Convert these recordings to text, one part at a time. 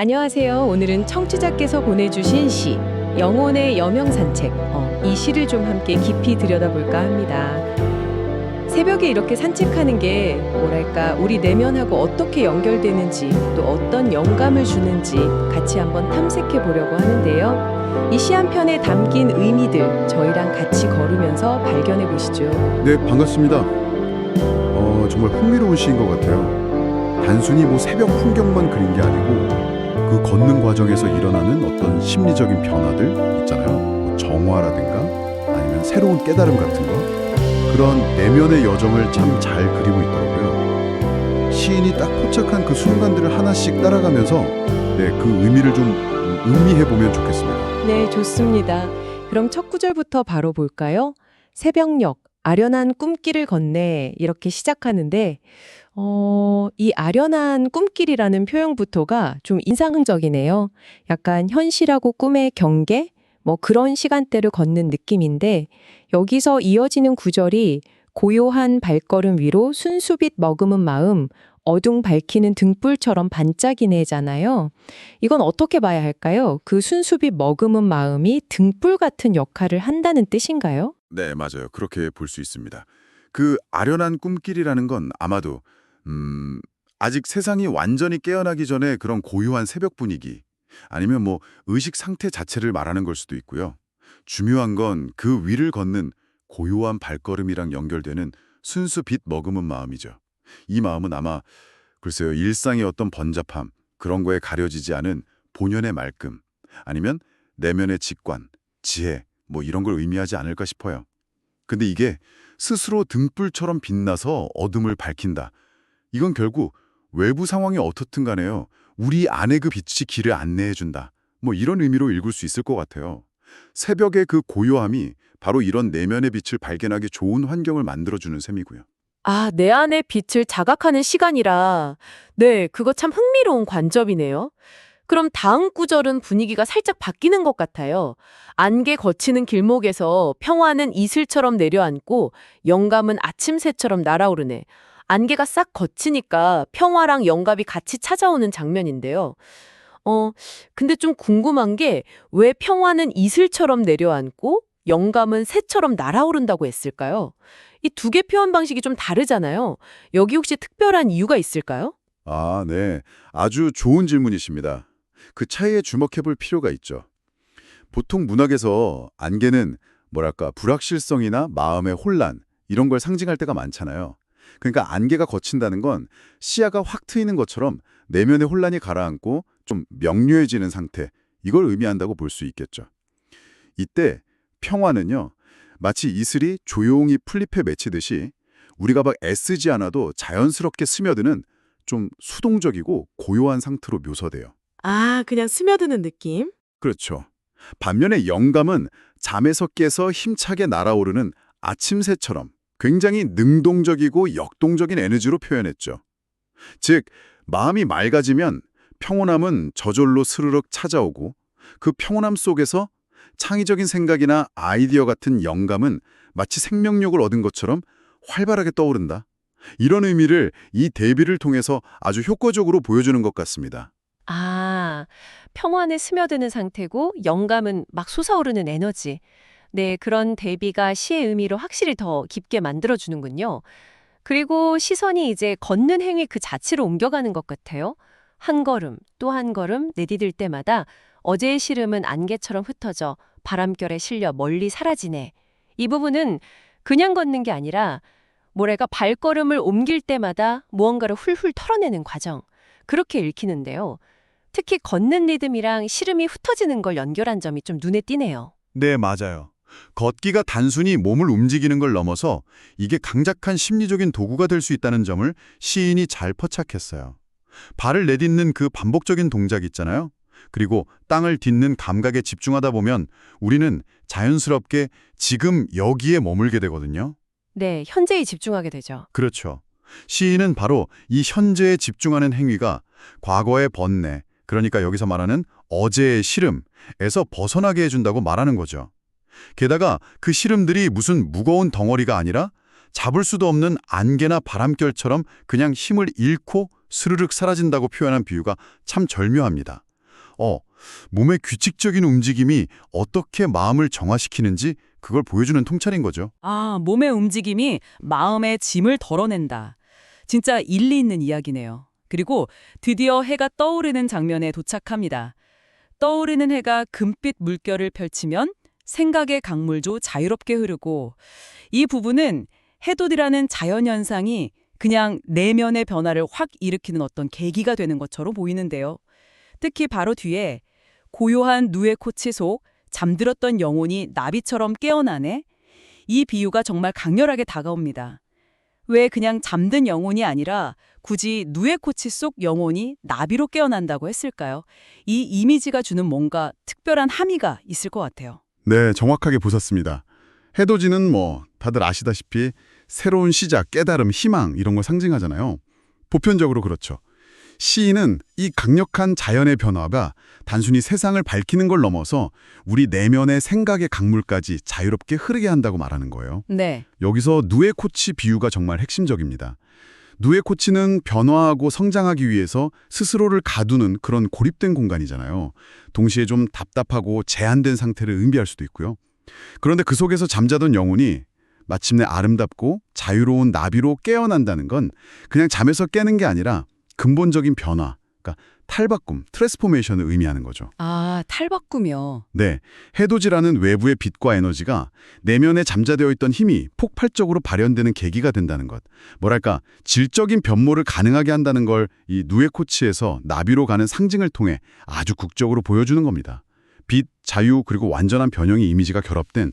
안녕하세요. 오늘은 청취자께서 보내주신 시, 영혼의 여명 산책. 이 시를 좀 함께 깊이 들여다볼까 합니다. 새벽에 이렇게 산책하는 게 뭐랄까 우리 내면하고 어떻게 연결되는지 또 어떤 영감을 주는지 같이 한번 탐색해 보려고 하는데요. 이 시 한 편에 담긴 의미들 저희랑 같이 걸으면서 발견해 보시죠. 네, 반갑습니다. 정말 흥미로운 시인 것 같아요. 단순히 새벽 풍경만 그린 게 아니고 그 걷는 과정에서 일어나는 어떤 심리적인 변화들 있잖아요. 정화라든가 아니면 새로운 깨달음 같은 거. 그런 내면의 여정을 참 잘 그리고 있더라고요. 시인이 딱 포착한 그 순간들을 하나씩 따라가면서 그 의미를 좀 음미해보면 좋겠습니다. 네, 좋습니다. 그럼 첫 구절부터 바로 볼까요? 새벽녘, 아련한 꿈길을 건네 이렇게 시작하는데 이 아련한 꿈길이라는 표현부터가 좀 인상적이네요. 약간 현실하고 꿈의 경계? 그런 시간대를 걷는 느낌인데 여기서 이어지는 구절이 고요한 발걸음 위로 순수빛 머금은 마음, 어둥 밝히는 등불처럼 반짝이네잖아요. 이건 어떻게 봐야 할까요? 그 순수빛 머금은 마음이 등불 같은 역할을 한다는 뜻인가요? 네, 맞아요. 그렇게 볼 수 있습니다. 그 아련한 꿈길이라는 건 아마도 아직 세상이 완전히 깨어나기 전에 그런 고요한 새벽 분위기 아니면 의식 상태 자체를 말하는 걸 수도 있고요. 중요한 건 그 위를 걷는 고요한 발걸음이랑 연결되는 순수 빛 머금은 마음이죠. 이 마음은 아마 글쎄요, 일상의 어떤 번잡함, 그런 거에 가려지지 않은 본연의 말끔, 아니면 내면의 직관, 지혜, 이런 걸 의미하지 않을까 싶어요. 근데 이게 스스로 등불처럼 빛나서 어둠을 밝힌다. 이건 결국 외부 상황이 어떻든 간에요. 우리 안의 그 빛이 길을 안내해준다. 이런 의미로 읽을 수 있을 것 같아요. 새벽의 그 고요함이 바로 이런 내면의 빛을 발견하기 좋은 환경을 만들어주는 셈이고요. 아, 내 안의 빛을 자각하는 시간이라. 네, 그거 참 흥미로운 관점이네요. 그럼 다음 구절은 분위기가 살짝 바뀌는 것 같아요. 안개 거치는 길목에서 평화는 이슬처럼 내려앉고 영감은 아침새처럼 날아오르네. 안개가 싹 거치니까 평화랑 영감이 같이 찾아오는 장면인데요. 근데 좀 궁금한 게 왜 평화는 이슬처럼 내려앉고 영감은 새처럼 날아오른다고 했을까요? 이 두 개 표현 방식이 좀 다르잖아요. 여기 혹시 특별한 이유가 있을까요? 아, 네. 아주 좋은 질문이십니다. 그 차이에 주목해 볼 필요가 있죠. 보통 문학에서 안개는 불확실성이나 마음의 혼란 이런 걸 상징할 때가 많잖아요. 그러니까 안개가 거친다는 건 시야가 확 트이는 것처럼 내면의 혼란이 가라앉고 좀 명료해지는 상태, 이걸 의미한다고 볼 수 있겠죠. 이때 평화는요, 마치 이슬이 조용히 풀잎에 맺히듯이 우리가 애쓰지 않아도 자연스럽게 스며드는 좀 수동적이고 고요한 상태로 묘사돼요. 아, 그냥 스며드는 느낌? 그렇죠. 반면에 영감은 잠에서 깨서 힘차게 날아오르는 아침새처럼 굉장히 능동적이고 역동적인 에너지로 표현했죠. 즉, 마음이 맑아지면 평온함은 저절로 스르륵 찾아오고 그 평온함 속에서 창의적인 생각이나 아이디어 같은 영감은 마치 생명력을 얻은 것처럼 활발하게 떠오른다. 이런 의미를 이 대비를 통해서 아주 효과적으로 보여주는 것 같습니다. 아, 평안에 스며드는 상태고 영감은 막 솟아오르는 에너지. 네, 그런 대비가 시의 의미를 확실히 더 깊게 만들어주는군요. 그리고 시선이 이제 걷는 행위 그 자체로 옮겨가는 것 같아요. 한 걸음, 또 한 걸음 내디딜 때마다 어제의 시름은 안개처럼 흩어져 바람결에 실려 멀리 사라지네. 이 부분은 그냥 걷는 게 아니라 발걸음을 옮길 때마다 무언가를 훌훌 털어내는 과정. 그렇게 읽히는데요. 특히 걷는 리듬이랑 시름이 흩어지는 걸 연결한 점이 좀 눈에 띄네요. 네, 맞아요. 걷기가 단순히 몸을 움직이는 걸 넘어서 이게 강력한 심리적인 도구가 될 수 있다는 점을 시인이 잘 포착했어요. 발을 내딛는 그 반복적인 동작 있잖아요. 그리고 땅을 딛는 감각에 집중하다 보면 우리는 자연스럽게 지금 여기에 머물게 되거든요. 네, 현재에 집중하게 되죠. 그렇죠. 시인은 바로 이 현재에 집중하는 행위가 과거의 번뇌, 그러니까 여기서 말하는 어제의 시름에서 벗어나게 해준다고 말하는 거죠. 게다가 그 시름들이 무슨 무거운 덩어리가 아니라 잡을 수도 없는 안개나 바람결처럼 그냥 힘을 잃고 스르륵 사라진다고 표현한 비유가 참 절묘합니다. 몸의 규칙적인 움직임이 어떻게 마음을 정화시키는지 그걸 보여주는 통찰인 거죠. 아, 몸의 움직임이 마음의 짐을 덜어낸다. 진짜 일리 있는 이야기네요. 그리고 드디어 해가 떠오르는 장면에 도착합니다. 떠오르는 해가 금빛 물결을 펼치면 생각의 강물도 자유롭게 흐르고, 이 부분은 해돋이라는 자연현상이 그냥 내면의 변화를 확 일으키는 어떤 계기가 되는 것처럼 보이는데요. 특히 바로 뒤에 고요한 누에 코치 속 잠들었던 영혼이 나비처럼 깨어나네? 이 비유가 정말 강렬하게 다가옵니다. 왜 그냥 잠든 영혼이 아니라 굳이 누에 코치 속 영혼이 나비로 깨어난다고 했을까요? 이 이미지가 주는 뭔가 특별한 함의가 있을 것 같아요. 네, 정확하게 보셨습니다. 해돋이는 다들 아시다시피 새로운 시작, 깨달음, 희망 이런 걸 상징하잖아요. 보편적으로 그렇죠. 시인은 이 강력한 자연의 변화가 단순히 세상을 밝히는 걸 넘어서 우리 내면의 생각의 강물까지 자유롭게 흐르게 한다고 말하는 거예요. 네. 여기서 누에코치 비유가 정말 핵심적입니다. 누에코치는 변화하고 성장하기 위해서 스스로를 가두는 그런 고립된 공간이잖아요. 동시에 좀 답답하고 제한된 상태를 의미할 수도 있고요. 그런데 그 속에서 잠자던 영혼이 마침내 아름답고 자유로운 나비로 깨어난다는 건 그냥 잠에서 깨는 게 아니라 근본적인 변화, 그러니까 탈바꿈, 트랜스포메이션을 의미하는 거죠. 아, 탈바꿈이요. 네, 해돋이라는 외부의 빛과 에너지가 내면에 잠자되어 있던 힘이 폭발적으로 발현되는 계기가 된다는 것. 뭐랄까, 질적인 변모를 가능하게 한다는 걸 이 누에코치에서 나비로 가는 상징을 통해 아주 극적으로 보여주는 겁니다. 빛, 자유, 그리고 완전한 변형의 이미지가 결합된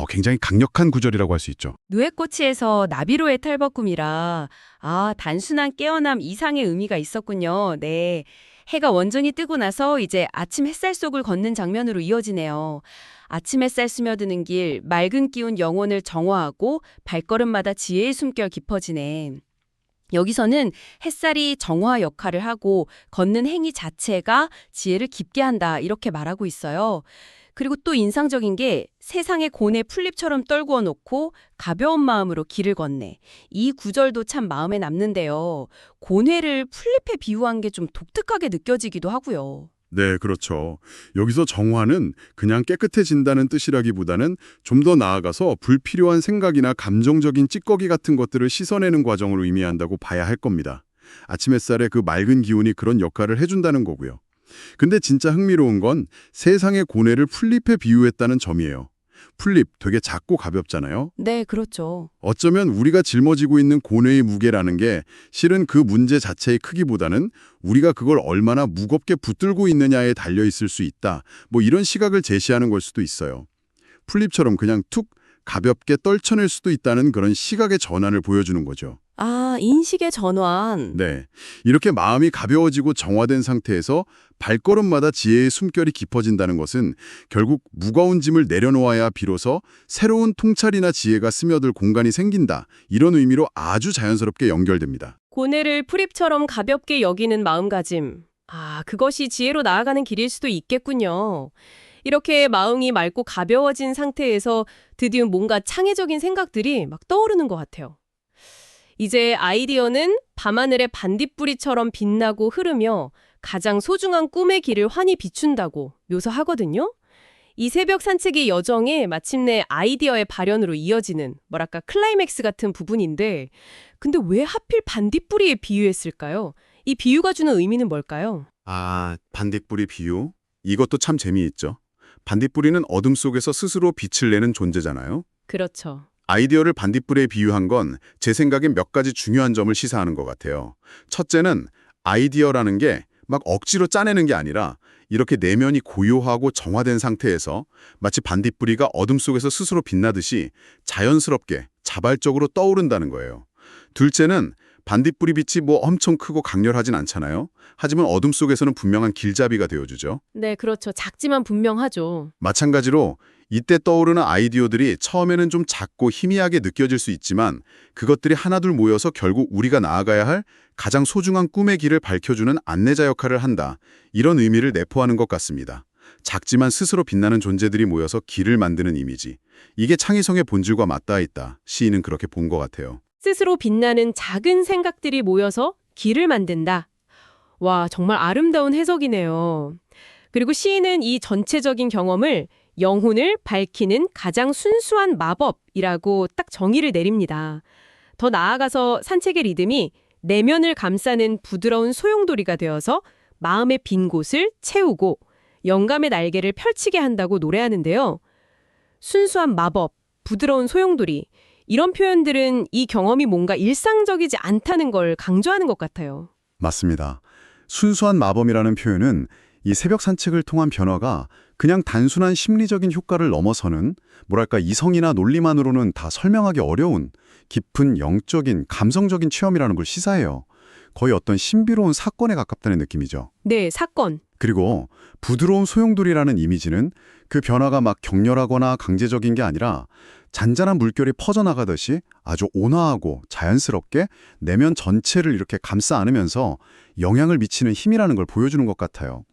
굉장히 강력한 구절이라고 할 수 있죠. 누에코치에서 나비로의 탈바꿈이라 단순한 깨어남 이상의 의미가 있었군요. 네. 해가 완전히 뜨고 나서 이제 아침 햇살 속을 걷는 장면으로 이어지네요. 아침 햇살 스며드는 길, 맑은 기운 영혼을 정화하고 발걸음마다 지혜의 숨결 깊어지네. 여기서는 햇살이 정화 역할을 하고 걷는 행위 자체가 지혜를 깊게 한다 이렇게 말하고 있어요. 그리고 또 인상적인 게 세상의 고뇌 풀잎처럼 떨구어 놓고 가벼운 마음으로 길을 걷네. 이 구절도 참 마음에 남는데요. 고뇌를 풀잎에 비유한 게 좀 독특하게 느껴지기도 하고요. 네, 그렇죠. 여기서 정화는 그냥 깨끗해진다는 뜻이라기보다는 좀 더 나아가서 불필요한 생각이나 감정적인 찌꺼기 같은 것들을 씻어내는 과정을 의미한다고 봐야 할 겁니다. 아침 햇살의 그 맑은 기운이 그런 역할을 해준다는 거고요. 근데 진짜 흥미로운 건 세상의 고뇌를 풀잎에 비유했다는 점이에요. 풀잎 되게 작고 가볍잖아요. 네, 그렇죠. 어쩌면 우리가 짊어지고 있는 고뇌의 무게라는 게 실은 그 문제 자체의 크기보다는 우리가 그걸 얼마나 무겁게 붙들고 있느냐에 달려 있을 수 있다. 이런 시각을 제시하는 걸 수도 있어요. 풀잎처럼 그냥 툭 가볍게 떨쳐낼 수도 있다는 그런 시각의 전환을 보여주는 거죠. 인식의 전환. 네, 이렇게 마음이 가벼워지고 정화된 상태에서 발걸음마다 지혜의 숨결이 깊어진다는 것은 결국 무거운 짐을 내려놓아야 비로소 새로운 통찰이나 지혜가 스며들 공간이 생긴다. 이런 의미로 아주 자연스럽게 연결됩니다. 고뇌를 풀잎처럼 가볍게 여기는 마음가짐. 그것이 지혜로 나아가는 길일 수도 있겠군요. 이렇게 마음이 맑고 가벼워진 상태에서 드디어 뭔가 창의적인 생각들이 막 떠오르는 것 같아요. 이제 아이디어는 밤하늘의 반딧불이처럼 빛나고 흐르며 가장 소중한 꿈의 길을 환히 비춘다고 묘사하거든요. 이 새벽 산책의 여정에 마침내 아이디어의 발현으로 이어지는 클라이맥스 같은 부분인데 근데 왜 하필 반딧불이에 비유했을까요? 이 비유가 주는 의미는 뭘까요? 반딧불이 비유? 이것도 참 재미있죠. 반딧불이는 어둠 속에서 스스로 빛을 내는 존재잖아요. 그렇죠. 아이디어를 반딧불에 비유한 건 제 생각엔 몇 가지 중요한 점을 시사하는 것 같아요. 첫째는 아이디어라는 게 막 억지로 짜내는 게 아니라 이렇게 내면이 고요하고 정화된 상태에서 마치 반딧불이가 어둠 속에서 스스로 빛나듯이 자연스럽게 자발적으로 떠오른다는 거예요. 둘째는 반딧불이 빛이 엄청 크고 강렬하진 않잖아요. 하지만 어둠 속에서는 분명한 길잡이가 되어주죠. 네, 그렇죠. 작지만 분명하죠. 마찬가지로 이때 떠오르는 아이디어들이 처음에는 좀 작고 희미하게 느껴질 수 있지만 그것들이 하나둘 모여서 결국 우리가 나아가야 할 가장 소중한 꿈의 길을 밝혀주는 안내자 역할을 한다. 이런 의미를 내포하는 것 같습니다. 작지만 스스로 빛나는 존재들이 모여서 길을 만드는 이미지. 이게 창의성의 본질과 맞닿아 있다. 시인은 그렇게 본 것 같아요. 스스로 빛나는 작은 생각들이 모여서 길을 만든다. 와, 정말 아름다운 해석이네요. 그리고 시인은 이 전체적인 경험을 영혼을 밝히는 가장 순수한 마법이라고 딱 정의를 내립니다. 더 나아가서 산책의 리듬이 내면을 감싸는 부드러운 소용돌이가 되어서 마음의 빈 곳을 채우고 영감의 날개를 펼치게 한다고 노래하는데요. 순수한 마법, 부드러운 소용돌이, 이런 표현들은 이 경험이 뭔가 일상적이지 않다는 걸 강조하는 것 같아요. 맞습니다. 순수한 마법이라는 표현은 이 새벽 산책을 통한 변화가 그냥 단순한 심리적인 효과를 넘어서는 뭐랄까 이성이나 논리만으로는 다 설명하기 어려운 깊은 영적인 감성적인 체험이라는 걸 시사해요. 거의 어떤 신비로운 사건에 가깝다는 느낌이죠. 네, 사건. 그리고 부드러운 소용돌이라는 이미지는 그 변화가 막 격렬하거나 강제적인 게 아니라 잔잔한 물결이 퍼져나가듯이 아주 온화하고 자연스럽게 내면 전체를 이렇게 감싸 안으면서 영향을 미치는 힘이라는 걸 보여주는 것 같아요.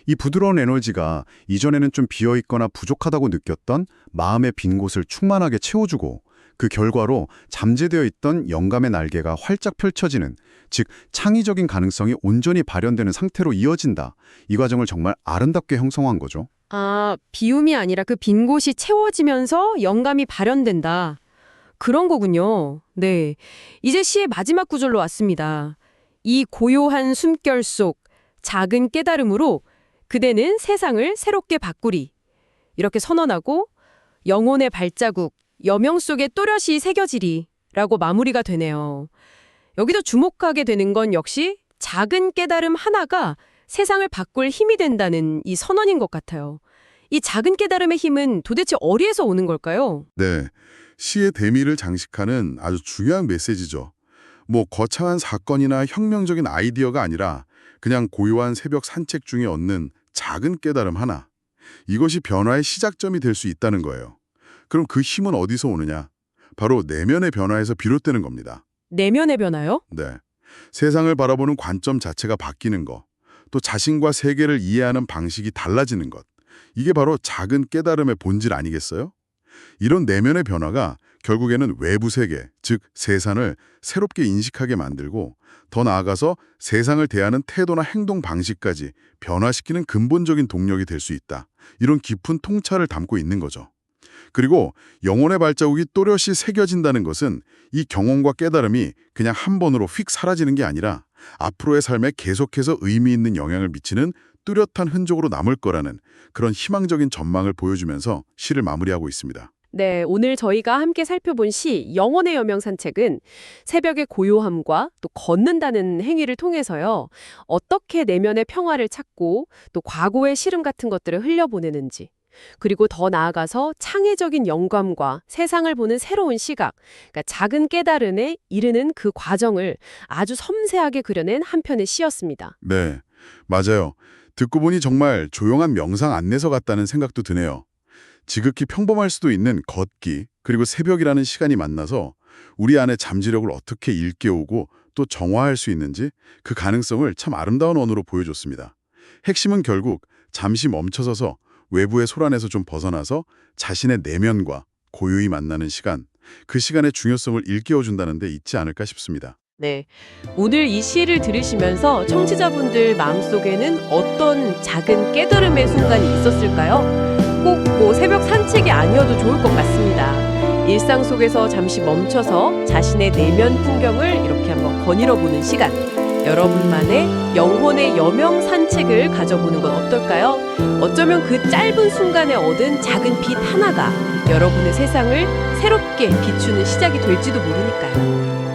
이 부드러운 에너지가 이전에는 좀 비어있거나 부족하다고 느꼈던 마음의 빈 곳을 충만하게 채워주고 그 결과로 잠재되어 있던 영감의 날개가 활짝 펼쳐지는, 즉 창의적인 가능성이 온전히 발현되는 상태로 이어진다. 이 과정을 정말 아름답게 형성한 거죠. 아, 비움이 아니라 그 빈 곳이 채워지면서 영감이 발현된다. 그런 거군요. 네. 이제 시의 마지막 구절로 왔습니다. 이 고요한 숨결 속 작은 깨달음으로 그대는 세상을 새롭게 바꾸리. 이렇게 선언하고 영혼의 발자국, 여명 속에 또렷이 새겨지리 라고 마무리가 되네요. 여기서 주목하게 되는 건 역시 작은 깨달음 하나가 세상을 바꿀 힘이 된다는 이 선언인 것 같아요. 이 작은 깨달음의 힘은 도대체 어디에서 오는 걸까요? 네, 시의 대미를 장식하는 아주 중요한 메시지죠. 뭐 거창한 사건이나 혁명적인 아이디어가 아니라 그냥 고요한 새벽 산책 중에 얻는 작은 깨달음 하나. 이것이 변화의 시작점이 될 수 있다는 거예요. 그럼 그 힘은 어디서 오느냐? 바로 내면의 변화에서 비롯되는 겁니다. 내면의 변화요? 네, 세상을 바라보는 관점 자체가 바뀌는 것, 또 자신과 세계를 이해하는 방식이 달라지는 것. 이게 바로 작은 깨달음의 본질 아니겠어요? 이런 내면의 변화가 결국에는 외부 세계, 즉 세상을 새롭게 인식하게 만들고 더 나아가서 세상을 대하는 태도나 행동 방식까지 변화시키는 근본적인 동력이 될 수 있다. 이런 깊은 통찰을 담고 있는 거죠. 그리고 영혼의 발자국이 또렷이 새겨진다는 것은 이 경험과 깨달음이 그냥 한 번으로 휙 사라지는 게 아니라 앞으로의 삶에 계속해서 의미 있는 영향을 미치는 뚜렷한 흔적으로 남을 거라는 그런 희망적인 전망을 보여주면서 시를 마무리하고 있습니다. 네, 오늘 저희가 함께 살펴본 시 영혼의 여명 산책은 새벽의 고요함과 또 걷는다는 행위를 통해서요. 어떻게 내면의 평화를 찾고 또 과거의 시름 같은 것들을 흘려보내는지, 그리고 더 나아가서 창의적인 영감과 세상을 보는 새로운 시각, 그러니까 작은 깨달음에 이르는 그 과정을 아주 섬세하게 그려낸 한 편의 시였습니다. 네, 맞아요. 듣고 보니 정말 조용한 명상 안내서 같다는 생각도 드네요. 지극히 평범할 수도 있는 걷기, 그리고 새벽이라는 시간이 만나서 우리 안의 잠재력을 어떻게 일깨우고 또 정화할 수 있는지 그 가능성을 참 아름다운 언어로 보여줬습니다. 핵심은 결국 잠시 멈춰서서 외부의 소란에서 좀 벗어나서 자신의 내면과 고요히 만나는 시간, 그 시간의 중요성을 일깨워준다는 데 있지 않을까 싶습니다. 네, 오늘 이 시를 들으시면서 청취자분들 마음속에는 어떤 작은 깨달음의 순간이 있었을까요? 꼭 뭐 새벽 산책이 아니어도 좋을 것 같습니다. 일상 속에서 잠시 멈춰서 자신의 내면 풍경을 이렇게 한번 거닐어보는 시간, 여러분만의 영혼의 여명 산책을 가져보는 건 어떨까요? 어쩌면 그 짧은 순간에 얻은 작은 빛 하나가 여러분의 세상을 새롭게 비추는 시작이 될지도 모르니까요.